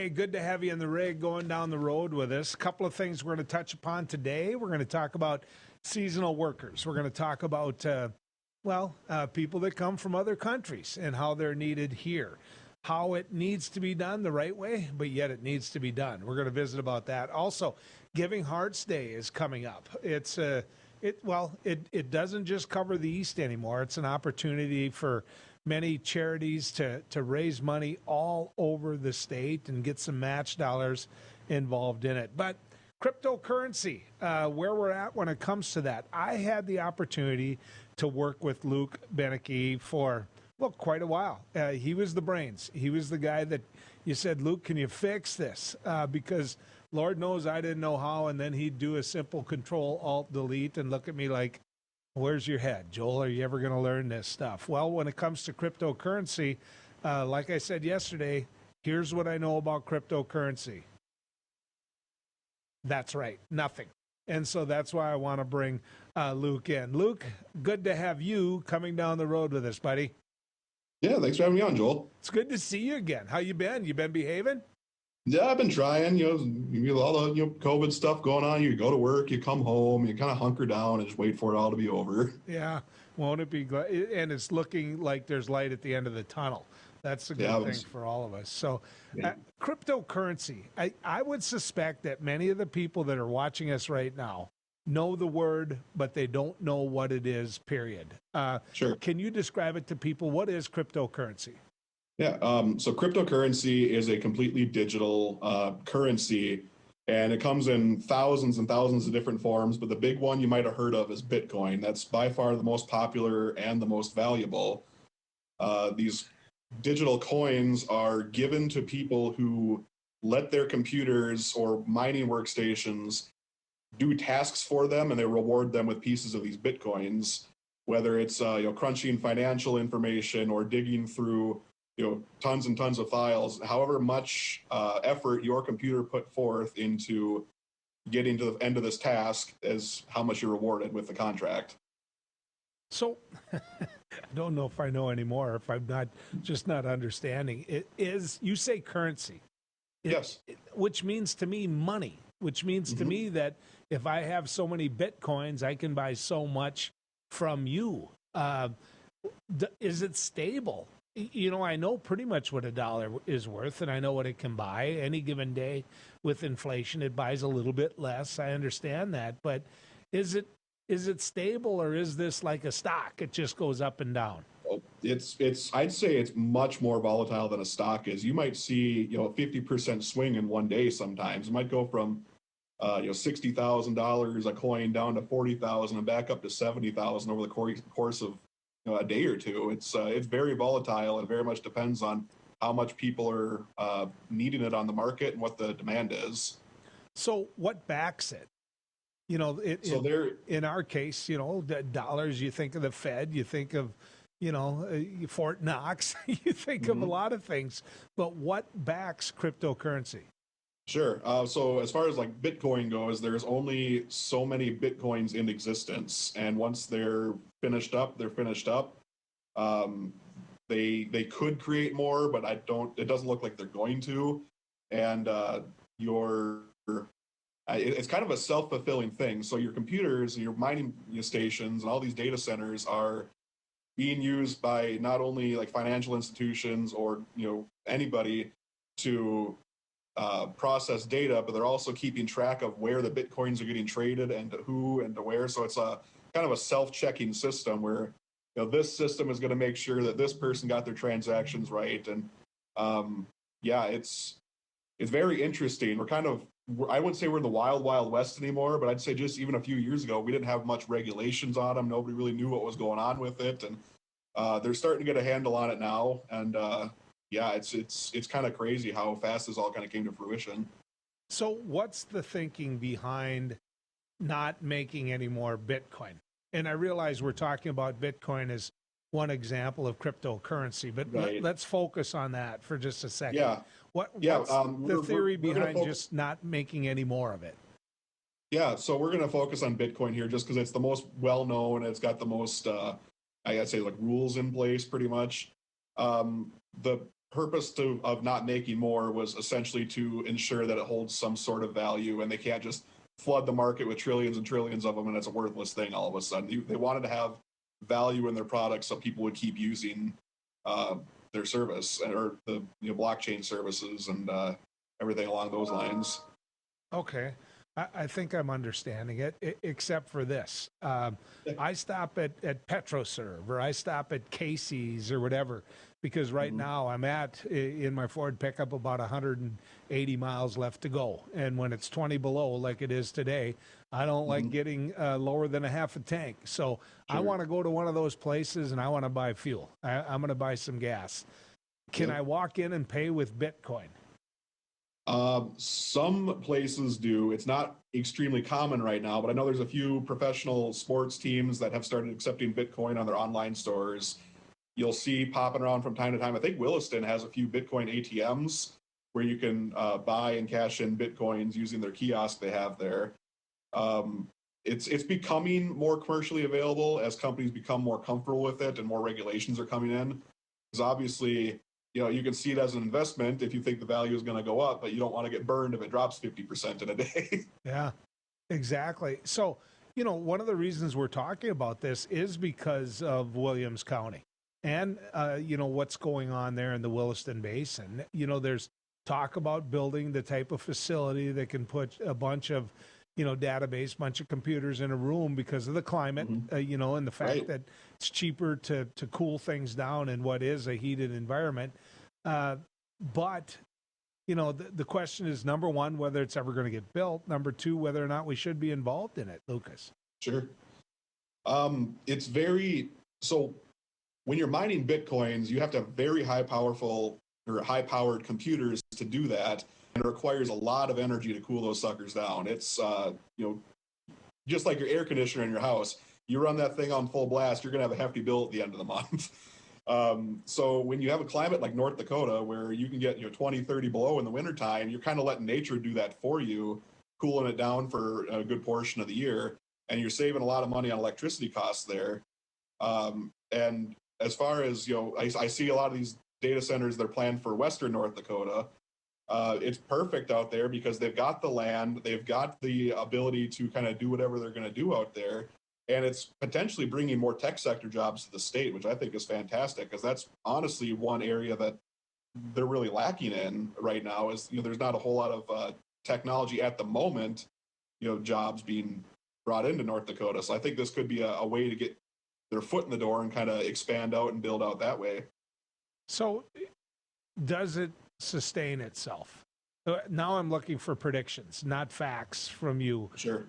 Hey, good to have you in the rig going down the road with us. A couple of things we're going to touch upon today. We're going to talk about seasonal workers. We're going to talk about, people that come from other countries and how they're needed here, how it needs to be done the right way, but yet it needs to be done. We're going to visit about that. Also, Giving Hearts Day is coming up. It doesn't just cover the East anymore. It's an opportunity for many charities to raise money all over the state and get some match dollars involved in it. But cryptocurrency, where we're at when it comes to that. I had the opportunity to work with Luke Beneke for, quite a while. He was the brains. He was the guy that you said, Luke, can you fix this? Because Lord knows I didn't know how, and then he'd do a simple Control-Alt-Delete and look at me like, where's your head, Joel? Are you ever going to learn this stuff? Well, when it comes to cryptocurrency, like I said yesterday, here's what I know about cryptocurrency. That's right, nothing. And so that's why I want to bring Luke in. Luke, good to have you coming down the road with us, buddy. Yeah, thanks for having me on, Joel. It's good to see you again. How you been? You been behaving? Yeah, I've been trying. All the COVID stuff going on. You go to work, you come home, you kind of hunker down and just wait for it all to be over. Yeah, won't it be? And it's looking like there's light at the end of the tunnel. That's a good thing for all of us. So, cryptocurrency. I would suspect that many of the people that are watching us right now know the word, but they don't know what it is, period. Sure. Can you describe it to people? What is cryptocurrency? Yeah, so cryptocurrency is a completely digital currency, and it comes in thousands and thousands of different forms, but the big one you might have heard of is Bitcoin. That's by far the most popular and the most valuable. These digital coins are given to people who let their computers or mining workstations do tasks for them, and they reward them with pieces of these Bitcoins, whether it's crunching financial information or digging through tons and tons of files. However much effort your computer put forth into getting to the end of this task is how much you're rewarded with the contract. So I don't know if I know anymore, if I'm not understanding. It is, you say currency. Yes. Which means to me money, which means to me that if I have so many Bitcoins, I can buy so much from you. Is it stable? I know pretty much what a dollar is worth, and I know what it can buy. Any given day with inflation, it buys a little bit less. I understand that. But is it stable, or is this like a stock? It just goes up and down. I'd say it's much more volatile than a stock is. You might see, a 50% swing in one day sometimes. It might go from, $60,000 a coin down to 40,000 and back up to 70,000 over the course of a day or two. It's very volatile and very much depends on how much people are needing it on the market and what the demand is. So what backs it? In our case, the dollars, you think of the Fed, you think of, Fort Knox, you think of a lot of things, but what backs cryptocurrency? Sure. So as far as like Bitcoin goes, there's only so many Bitcoins in existence. And once they're finished up, they're finished up. They could create more, but it doesn't look like they're going to. And it's kind of a self-fulfilling thing. So your computers and your mining stations and all these data centers are being used by not only like financial institutions or anybody to process data, but they're also keeping track of where the Bitcoins are getting traded and to who and to where. So it's a kind of a self-checking system where this system is going to make sure that this person got their transactions right. And it's very interesting. I wouldn't say we're in the wild, wild west anymore, but I'd say just even a few years ago, we didn't have much regulations on them. Nobody really knew what was going on with it. And they're starting to get a handle on it now. And it's kind of crazy how fast this all kind of came to fruition. So what's the thinking behind not making any more Bitcoin? And I realize we're talking about Bitcoin as one example of cryptocurrency, but let's focus on that for just a second. Yeah. What's the theory behind just not making any more of it? Yeah, so we're going to focus on Bitcoin here just because it's the most well-known. It's got the most, I gotta say, like rules in place pretty much. The purpose of not making more was essentially to ensure that it holds some sort of value, and they can't just flood the market with trillions and trillions of them and it's a worthless thing all of a sudden. They wanted to have value in their products so people would keep using their service, or the blockchain services and everything along those lines. Okay. I think I'm understanding it, except for this. I stop at PetroServe, or I stop at Casey's or whatever, because right now I'm in my Ford pickup about 180 miles left to go. And when it's 20 below, like it is today, I don't like getting lower than a half a tank. So I want to go to one of those places and I want to buy fuel. I'm going to buy some gas. Can I walk in and pay with Bitcoin? Some places do. It's not extremely common right now, but I know there's a few professional sports teams that have started accepting Bitcoin on their online stores. You'll see popping around from time to time. I think Williston has a few Bitcoin ATMs where you can buy and cash in Bitcoins using their kiosk they have there. It's becoming more commercially available as companies become more comfortable with it and more regulations are coming in. Because obviously, you can see it as an investment if you think the value is going to go up, but you don't want to get burned if it drops 50% in a day. Yeah, exactly. So, one of the reasons we're talking about this is because of Williams County and, what's going on there in the Williston Basin. There's talk about building the type of facility that can put a bunch of, database, bunch of computers in a room because of the climate, and the fact that it's cheaper to cool things down in what is a heated environment. But, the question is, number one, whether it's ever going to get built. Number two, whether or not we should be involved in it, Lucas. Sure. So when you're mining Bitcoins, you have to have very high-powered computers to do that. And it requires a lot of energy to cool those suckers down. It's, just like your air conditioner in your house. You run that thing on full blast, you're going to have a hefty bill at the end of the month. So when you have a climate like North Dakota, where you can get 20, 30 below in the wintertime, you're kind of letting nature do that for you, cooling it down for a good portion of the year. And you're saving a lot of money on electricity costs there. And as far as, I see a lot of these data centers that are planned for Western North Dakota. It's perfect out there because they've got the land, they've got the ability to kind of do whatever they're going to do out there. And it's potentially bringing more tech sector jobs to the state, which I think is fantastic, because that's honestly one area that they're really lacking in right now is, there's not a whole lot of technology at the moment, jobs being brought into North Dakota. So I think this could be a way to get their foot in the door and kind of expand out and build out that way. So does it sustain itself? Now I'm looking for predictions, not facts from you. Sure.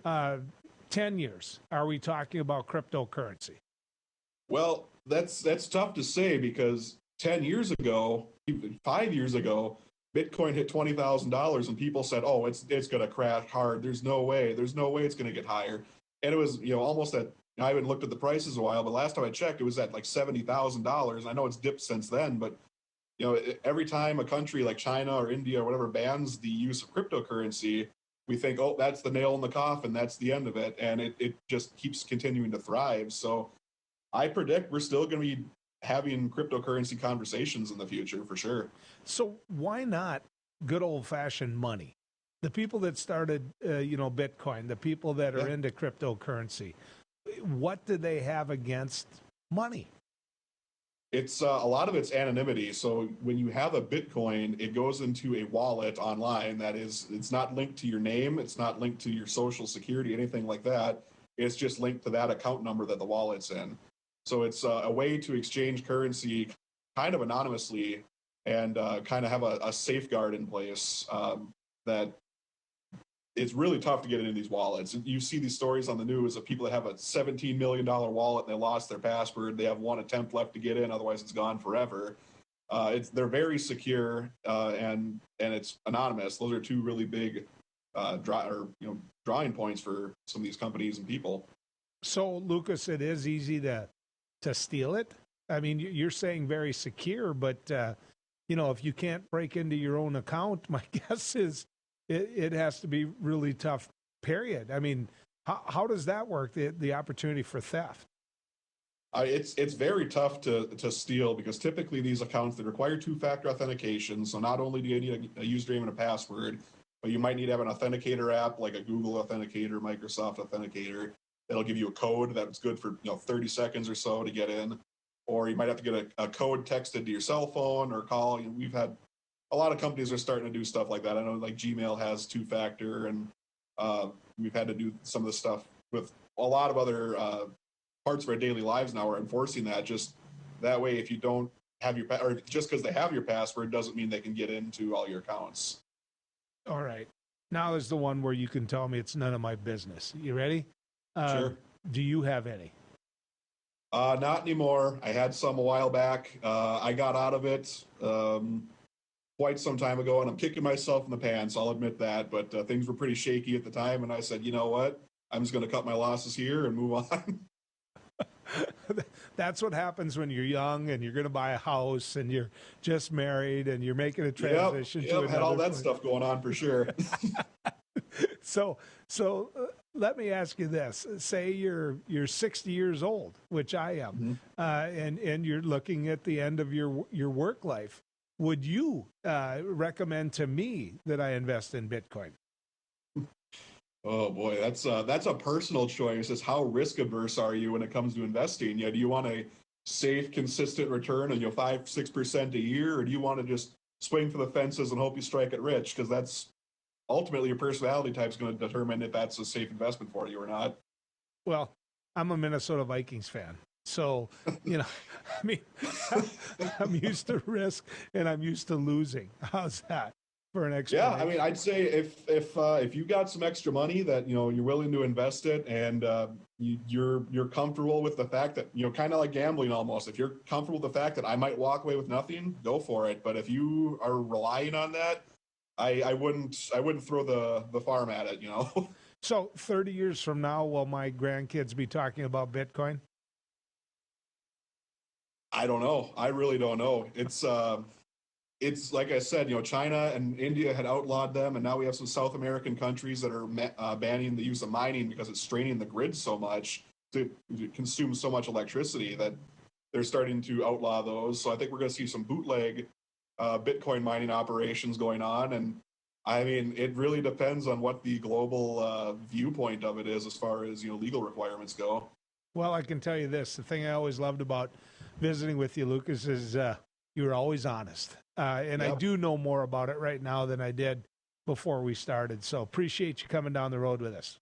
10 years, are we talking about cryptocurrency? Well, that's tough to say because 10 years ago, even 5 years ago, Bitcoin hit $20,000 and people said, "Oh, it's going to crash hard. There's no way it's going to get higher." And it was, almost at, I haven't looked at the prices a while, but last time I checked, it was at like $70,000. I know it's dipped since then, but every time a country like China or India or whatever bans the use of cryptocurrency, we think, oh, that's the nail in the coffin, that's the end of it. And it just keeps continuing to thrive. So I predict we're still going to be having cryptocurrency conversations in the future for sure. So why not good old fashioned money? The people that started, Bitcoin, the people that are into cryptocurrency, what do they have against money? It's a lot of it's anonymity. So when you have a Bitcoin, it goes into a wallet online it's not linked to your name. It's not linked to your social security, anything like that. It's just linked to that account number that the wallet's in. So it's a way to exchange currency kind of anonymously and kind of have a safeguard in place that it's really tough to get into these wallets. You see these stories on the news of people that have a $17 million wallet and they lost their password. They have one attempt left to get in, otherwise it's gone forever. They're very secure and it's anonymous. Those are two really big drawing points for some of these companies and people. So, Lucas, it is easy to steal it. I mean, you're saying very secure, but if you can't break into your own account, my guess is it has to be really tough, period. I mean, how does that work, the opportunity for theft? It's very tough to steal because typically these accounts that require two-factor authentication. So not only do you need a username and a password, but you might need to have an authenticator app like a Google Authenticator, Microsoft Authenticator. That'll give you a code that's good for 30 seconds or so to get in, or you might have to get a code texted to your cell phone or call. We've had a lot of companies are starting to do stuff like that. I know like Gmail has two-factor, and we've had to do some of the stuff with a lot of other parts of our daily lives now are enforcing that. Just that way, if you don't have your or just because they have your password doesn't mean they can get into all your accounts. All right. Now is the one where you can tell me it's none of my business. You ready? Sure. Do you have any? Not anymore. I had some a while back. I got out of it quite some time ago, and I'm kicking myself in the pants. I'll admit that. But things were pretty shaky at the time, and I said, you know what? I'm just going to cut my losses here and move on. That's what happens when you're young and you're going to buy a house and you're just married and you're making a transition. Yep, had all that stuff going on for sure. So let me ask you this: say you're 60 years old, which I am, and you're looking at the end of your work life. Would you recommend to me that I invest in Bitcoin? Oh boy, that's a personal choice. Is how risk averse are you when it comes to investing? Do you want a safe, consistent return on 5-6% a year, or do you want to just swing for the fences and hope you strike it rich? Because that's ultimately your personality type is going to determine if that's a safe investment for you or not. Well, I'm a Minnesota Vikings fan, so I mean, I'm used to risk and I'm used to losing. How's that? For an extra. Yeah, I mean, I'd say if you got some extra money that you're willing to invest it, and you're comfortable with the fact that kind of like gambling almost. If you're comfortable with the fact that I might walk away with nothing, go for it. But if you are relying on that, I wouldn't throw the farm at it. So 30 years from now, will my grandkids be talking about Bitcoin? I don't know. I really don't know. It's like I said, China and India had outlawed them, and now we have some South American countries that are banning the use of mining because it's straining the grid so much to consume so much electricity that they're starting to outlaw those. So I think we're going to see some bootleg Bitcoin mining operations going on. And I mean, it really depends on what the global viewpoint of it is as far as legal requirements go. Well, I can tell you this: the thing I always loved about visiting with you, Lucas, is you were always honest. And yep. I do know more about it right now than I did before we started. So appreciate you coming down the road with us.